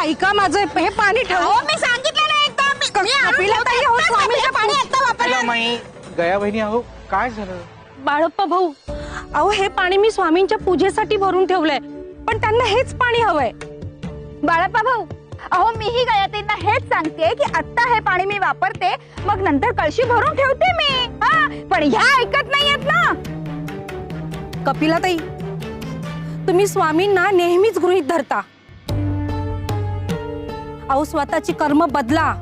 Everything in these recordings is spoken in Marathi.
ऐका माझं हे पाणी ठेव. मी सांगितलं ना एकदम कपिलाताई, हो, स्वामीचं पाणी आता वापरलं. माई गया बहिणी, अहो काय झालं? बाळप्पा भाऊ, अहो हे पाणी मी स्वामींच्या पूजेसाठी भरून ठेवलंय, पण त्यांना हेच पाणी हवंय. बाळप्पा भाऊ, अहो मीही गयातींना हेच सांगते की आता हे पाणी मी वापरते, मग नंतर कळशी भरून ठेवते मी. हा, पण ह्या ऐकत नाहीयेत ना. कपिलाताई, तुम्ही स्वामींना नेहमीच गृहीत धरता. अहो स्वतःची कर्म बदला,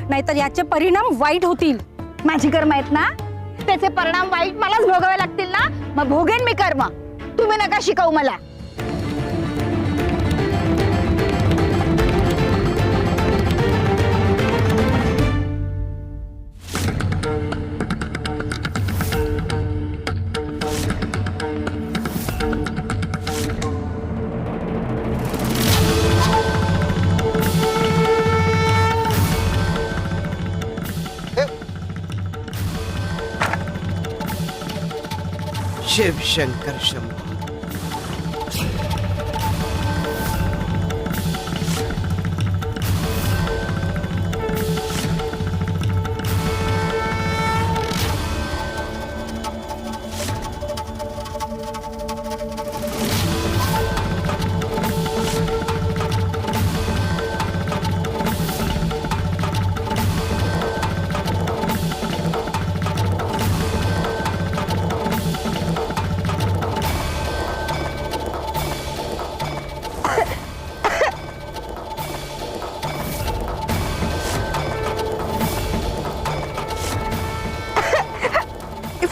नाहीतर याचे परिणाम वाईट होतील. माझी कर्म आहेत ना, त्याचे परिणाम वाईट मलाच भोगावे लागतील ना. मग भोगेन मी कर्म, तुम्ही नका शिकवू मला. शिव शंकर शंभो.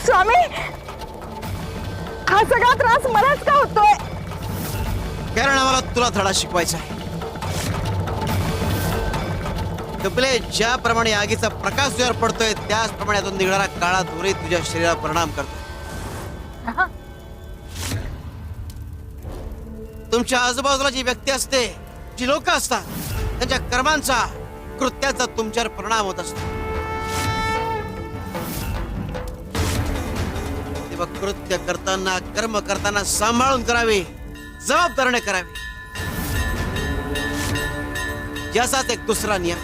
स्वामी, हा सगळा त्रास मलाच का होतोय? कारण आम्हाला तुला धडा शिकवायचा आहे. कपिले, ज्याप्रमाणे आगीचा प्रकाश तुझ्यावर पडतोय त्याचप्रमाणे तो निघणारा काळा धुरी तुझ्या शरीरावर परिणाम करतो. तुमच्या आजूबाजूला जी व्यक्ती असते, जी लोक असतात, त्यांच्या कर्मांचा, कृत्याचा तुमच्यावर परिणाम होत असतो. तेव्हा कृत्य करताना, कर्म करताना सांभाळून करावे, जबाबदारीने करावे. याचाच एक दुसरा नियम.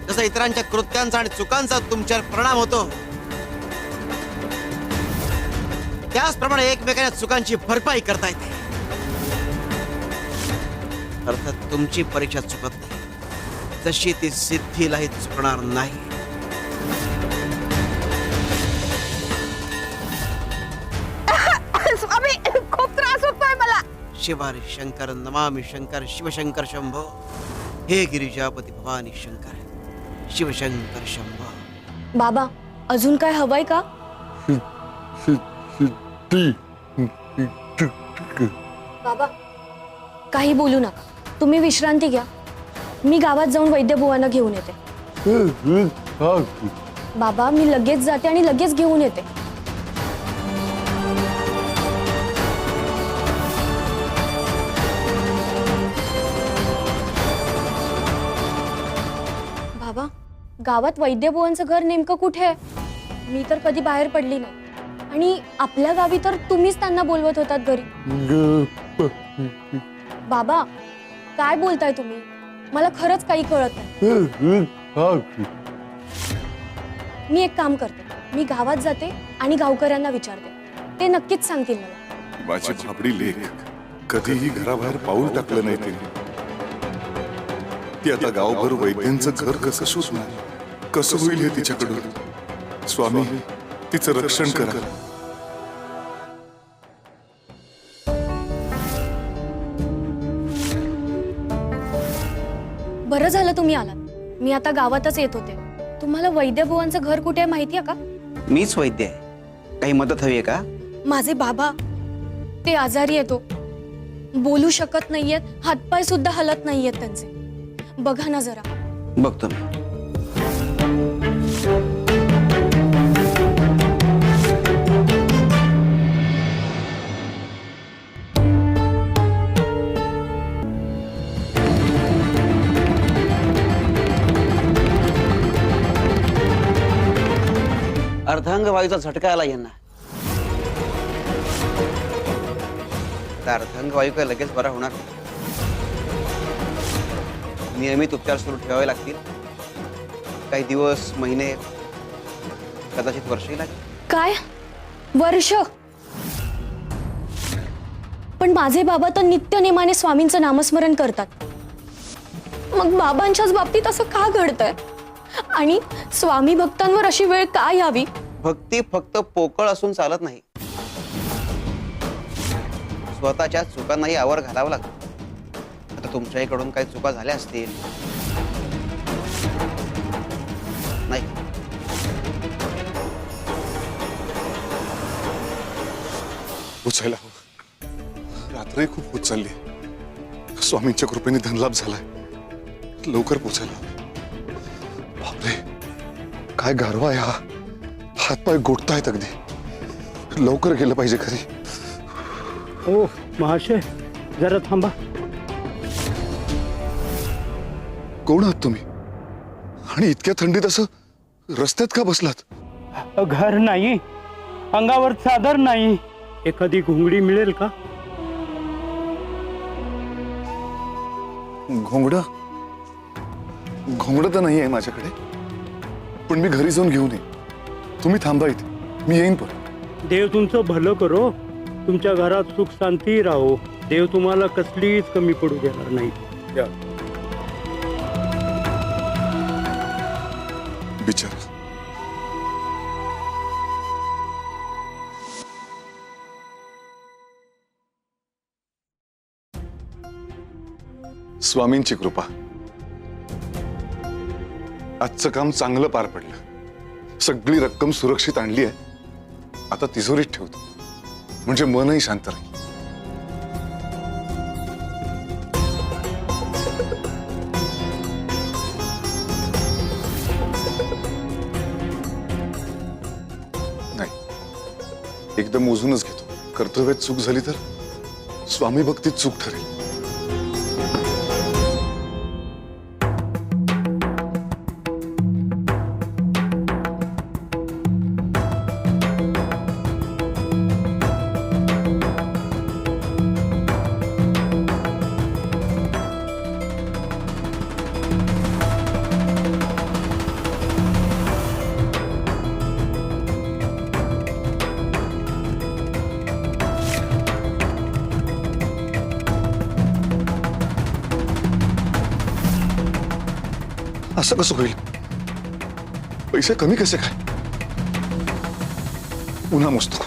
जसा इतरांच्या कृत्यांचा आणि चुकांचा तुमच्यावर परिणाम होतो, त्याचप्रमाणे एकमेकांच्या चुकांची भरपाई करता येते. अर्थात तुमची परीक्षा चुकत नाही, जशी ती सिद्धीलाही चुकणार नाही. स्वामी, खूप त्रास होतोय मला. शिवारी शंकर नमामि शंकर शिवशंकर शंभो. हे गिरिजापती भवानी शंकर शिवशंकर शंभो. बाबा, अजून काय हवंय का? बाबा, काही बोलू नका, तुम्ही विश्रांती घ्या. मी गावात जाऊन वैद्यबुवांना घेऊन येते. बाबा, मी लगेच जाते आणि लगेच घेऊन येते. बाबा, गावात वैद्यबुवांचं घर नेमकं कुठे आहे? मी तर कधी बाहेर पडली नाही, आणि आपल्या गावी तर तुम्हीच त्यांना बोलवत होतात घरी. बाबा, काय बोलताय तुम्ही? मला खरंच काही कळत नाही. मी एक काम करते, मी गावात जाते आणि गावकऱ्यांना विचारते, ते नक्कीच सांगतील मला. माझी भाबडी लेक कधीही घराबाहेर पाऊल टाकलं नाही तिने. ती आता गावभर वैद्यांचं घर कसं शोधणार, कसं होईल हे तिच्याकडून. स्वामी, तिचं रक्षण करा. बरं झालं तुम्ही आलात. मी आता गावातच येत होते. तुम्हाला वैद्यबुवांचं घर कुठे आहे माहिती आहे का? मीच वैद्य आहे, काही मदत हवी आहे का? माझे बाबा, ते आजारी येतो, बोलू शकत नाहीयेत, हातपाय सुद्धा हलत नाहीयेत त्यांचे. बघा ना जरा. बघतो मी. अर्धांग वायूचा झटका आला यांना. अर्धांग वायू काय लगेच बरा होणार? नियमित उपचार सुरू ठेवावे लागतील. काही दिवस, महिने, कदाचित वर्षही लागेल. काय वर्ष? पण माझे बाबा तर नित्य नेमाने स्वामींचं नामस्मरण करतात. मग बाबांच्याच बाबतीत असं का घडतंय? आणि स्वामी भक्तांवर अशी वेळ का यावी? भक्ती फक्त पोकळ असून चालत नाही. स्वतःच्या चुकांनाही आवर घालावं लागतं. आता तुमच्याकडून काही चुका झाल्या असतील नाही, पोचायला हवं. रात्रही खूप होत चालली. स्वामींच्या कृपेने धनलाभ झालाय. लवकर पोचायला हवं. बापरे, काय गारवा आहे हा. हातपाय गोठतायत अगदी. लवकर गेलं पाहिजे घरी. हो महाशय, जरा थांबा. कोण आहात तुम्ही? आणि इतक्या थंडीत असं रस्त्यात का बसलात? घर नाही, अंगावर चादर नाही. एखादी घोंगडी मिळेल का? घोंगडं तर नाही आहे माझ्याकडे, पण मी घरी जाऊन घेऊन येईन. तुम्ही थांबा इथे, मी येईन परत. देव तुमचं भलं करो, तुमच्या घरात सुख शांती राहो. देव तुम्हाला कसलीच कमी पडू देणार नाही. बिचारा. स्वामींची कृपा. आजचं काम चांगलं पार पडलं. सगळी रक्कम सुरक्षित आणली आहे. आता तिजोरीत ठेवतो, म्हणजे मनही शांत राहील. नाही, एकदम मोजूनच घेतो. कर्तव्यात चूक झाली तर स्वामी भक्तीत चूक ठरेल. असं कसं होईल? पैसे कमी कसे काय? पुन्हा मोजतो.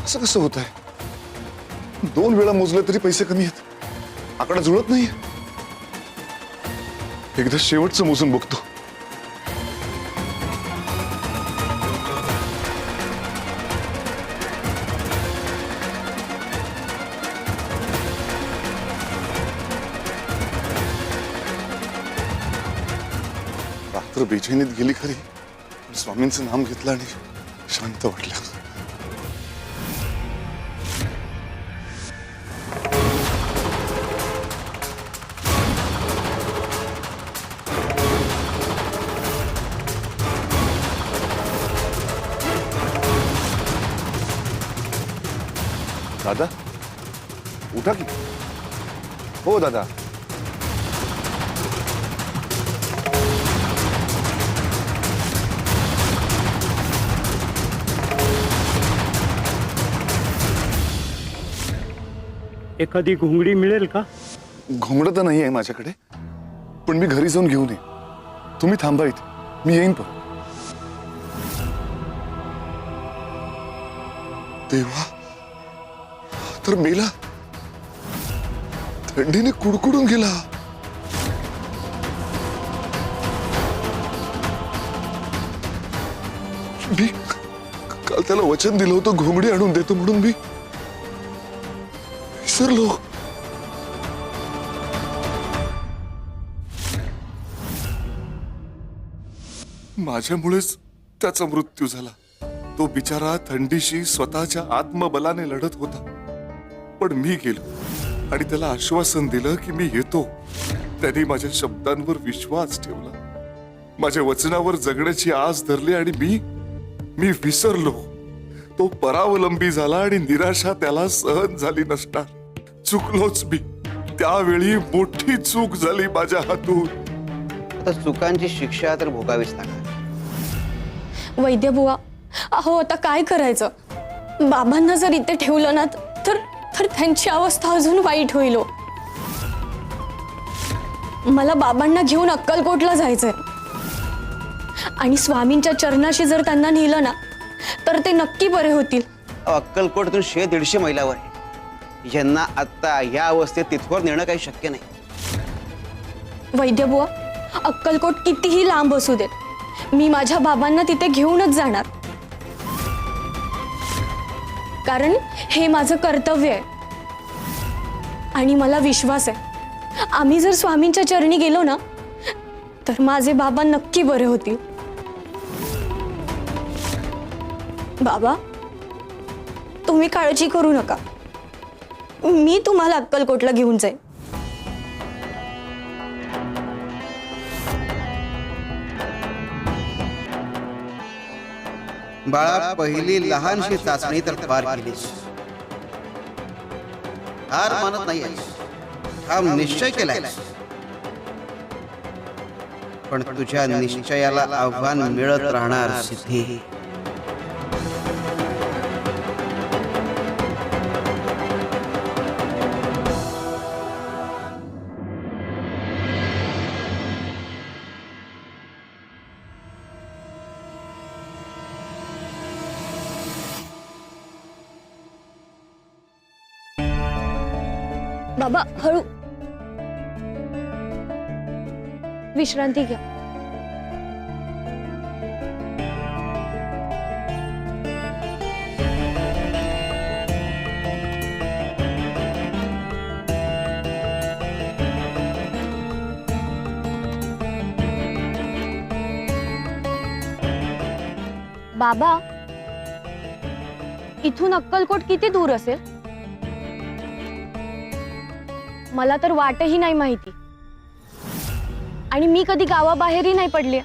असं कसं होत आहे? 2 वेळा मोजले तरी पैसे कमी आहेत. आकडा जुळत नाहीये. एकदा शेवटचं मोजून बघतो. रात्र बेचैनीत गेली खरी, पण स्वामींचं नाम घेतलं आणि शांत वाटलं. दादा, उठा की. हो दादा. एखादी घोंगडी मिळेल का? घोंगडं तर नाही आहे माझ्याकडे, पण मी घरी जाऊन घेऊन येईन. तुम्ही थांबा इथे, मी येईन परत. देवा, तर मेला. थंडीने कुडकुडून गेला. मी काल त्याला वचन दिलं होतं घोंगडी आणून देतो म्हणून. मी विसरलो. माझ्यामुळेच त्याचा मृत्यू झाला. तो बिचारा थंडीशी स्वतःच्या आत्मबलाने लढत होता, पण मी गेलो आणि त्याला आश्वासन दिलं की मी येतो. त्याने माझ्या शब्दांवर विश्वास ठेवला. माझ्या वचनावर जगण्याची आस धरली आणि मी विसरलो. तो परावलंबी झाला आणि निराशा त्याला सहन झाली नसणार. चुकलोच मी. त्यावेळी मोठी चूक झाली माझ्या हातून. आता चुकांची शिक्षा तर भोगावीच लागणार. वैद्य बुवा, अहो आता काय करायचं? बाबांना जर इथे ठेवलं ना तर त्यांची अवस्था अजून वाईट होईल हो. मला बाबांना घेऊन अक्कलकोटला जायचंय आणि स्वामींच्या चरणाशी जर त्यांना नेलं ना तर ते नक्की बरे होतील. अक्कलकोटतून 100-150 मैलावर आहे. ज्यांना आता या अवस्थेत तिथवर नेणं काही शक्य नाही. वैद्य बुवा, अक्कलकोट कितीही लांब असू देत, मी माझ्या बाबांना तिथे घेऊनच जाणार. कारण हे माझं कर्तव्य आहे आणि मला विश्वास आहे आम्ही जर स्वामींच्या चरणी गेलो ना तर माझे बाबा नक्की बरे होतील. बाबा, तुम्ही काळजी करू नका, मी तुम्हाला अक्कलकोटला घेऊन जाईन. बाळा, पहिली लहानशी चाचणी तर पार केलीस. हार मानत नाहीयेस, ठाम निश्चय केलाय. पण तुझ्या निश्चयाला आव्हान मिळत राहणार सिद्धी. बाबा हळू, विश्रांती घ्या. बाबा, इथून अक्कलकोट किती दूर असेल? मला तर वाटही नाही माहिती आणि मी कधी गावाबाहेरही नाही पडले.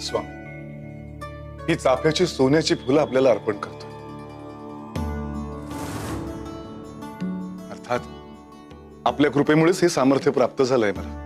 स्वामी, ही चाफ्याची सोन्याची फुलं आपल्याला अर्पण करतो. अर्थात आपल्या कृपेमुळेच हे सामर्थ्य प्राप्त झालंय मला.